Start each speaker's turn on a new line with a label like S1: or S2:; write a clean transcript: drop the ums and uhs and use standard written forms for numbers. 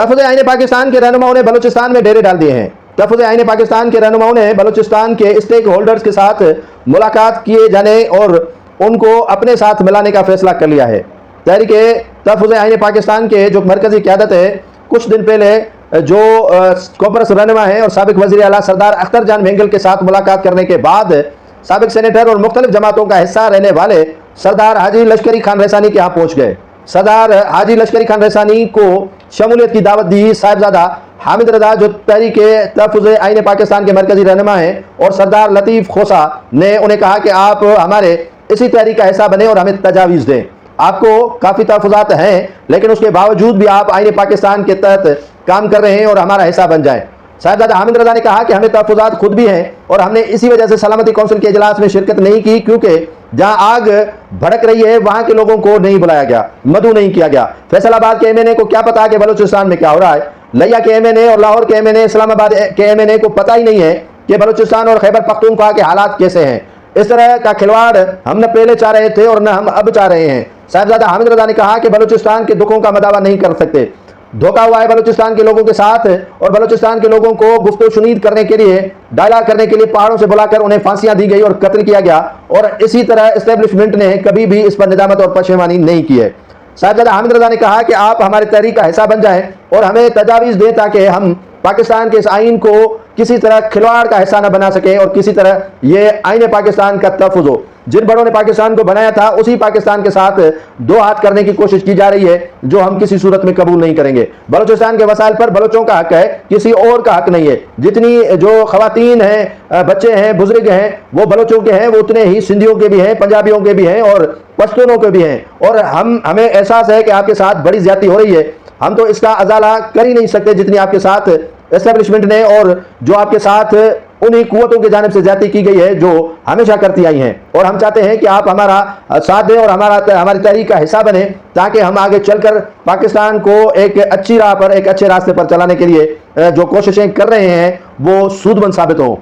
S1: तहफ़्फ़ुज़ आईन पाकिस्तान के रहनुमाओं ने बलूचिस्तान में डेरे डाल दिए हैं। तहफ़्फ़ुज़ आईन पाकिस्तान के रहनुमाओं ने बलूचिस्तान के स्टेक होल्डर्स के साथ मुलाकात किए जाने और उनको अपने साथ मिलाने का फैसला कर लिया है। तहरीक तहफ़्फ़ुज़ आईन पाकिस्तान के जो मरकज़ी क़यादत है, कुछ दिन पहले जो कॉपरस रहनुमा हैं और साबिक़ वज़ीर आला सरदार अख्तर जान मेंगल के साथ मुलाकात करने के बाद साबिक़ सेनेटर और मुख्तलिफ जमातों का हिस्सा रहने वाले सरदार हाजी लश्करी खान रैसानी के यहाँ पहुँच गए। सरदार हाजी लश्करी खान रैसानी को शमूलियत की दावत दी। साहिबजादा हामिद रज़ा जो तहरीक तहफ़्फ़ुज़ आईन पाकिस्तान के मरकज़ी रहनुमा हैं और सरदार लतीफ़ खोसा ने उन्हें कहा कि आप हमारे इसी तहरीक का हिस्सा बने और हमें तजावीज़ दें। आपको काफ़ी तहफ़्फ़ुज़ात हैं, लेकिन उसके बावजूद भी आप आईन पाकिस्तान के तहत काम कर रहे हैं और हमारा हिस्सा बन जाएं। साहिबजादा हामिद रज़ा ने कहा कि हमें तहफ़्फ़ुज़ात खुद भी हैं और हमने इसी वजह से सलामती कौंसिल के इजलास में शिरकत नहीं की, क्योंकि जहां आग भड़क रही है वहां के लोगों को नहीं बुलाया गया, मदऊ नहीं किया गया। फैसलाबाद के एमएनए को क्या पता कि बलूचिस्तान में क्या हो रहा है। लिया के एमएनए और लाहौर के एमएनए, इस्लामाबाद के एमएनए को पता ही नहीं है कि बलूचिस्तान और खैबर पख्तूनख्वा के हालात कैसे हैं। इस तरह का खिलवाड़ हम न पहले चाह रहे थे और न हम अब चाह रहे हैं। साहिबजादा हामिद रज़ा ने कहा कि बलूचिस्तान के दुखों का मदावा नहीं कर सकते। धोखा हुआ है बलूचिस्तान के लोगों के साथ और बलूचिस्तान के लोगों को गुफ्तो शुनीद करने के लिए, डायलॉग करने के लिए पहाड़ों से बुलाकर उन्हें फांसियां दी गई और कत्ल किया गया, और इसी तरह इस्टेब्लिशमेंट ने कभी भी इस पर निदामत और पशेमानी नहीं की है। साहिबजादा हामिद रज़ा ने कहा कि आप हमारे तहरीक का हिस्सा बन जाएं और हमें तजावीज़ दें ताकि हम पाकिस्तान के इस आइन को किसी तरह खिलवाड़ का हिस्सा न बना सकें और किसी तरह ये आइन पाकिस्तान का तहफ़्फ़ुज़ हो। जिन बड़ों ने पाकिस्तान को बनाया था उसी पाकिस्तान के साथ दो हाथ करने की कोशिश की जा रही है, जो हम किसी सूरत में कबूल नहीं करेंगे। बलूचिस्तान के वसाइल पर बलोचों का हक है, किसी और का हक नहीं है। जितनी जो ख़वातीन हैं, बच्चे हैं, बुजुर्ग हैं, वो बलोचों के हैं, वो उतने ही सिंधियों के भी हैं, पंजाबियों के भी हैं और पश्तूनों के भी हैं। और हमें एहसास है कि आपके साथ बड़ी ज़्यादती हो रही है। हम तो इसका अजाला कर ही नहीं सकते जितनी आपके साथ एस्टेब्लिशमेंट ने और जो आपके साथ उन्हीं कुव्वतों की जानिब से ज्यादती की गई है जो हमेशा करती आई हैं। और हम चाहते हैं कि आप हमारा साथ दें और हमारी तहरीक का हिस्सा बने, ताकि हम आगे चलकर पाकिस्तान को एक अच्छी राह पर, एक अच्छे रास्ते पर चलाने के लिए जो कोशिशें कर रहे हैं वो सूदमंद साबित हों।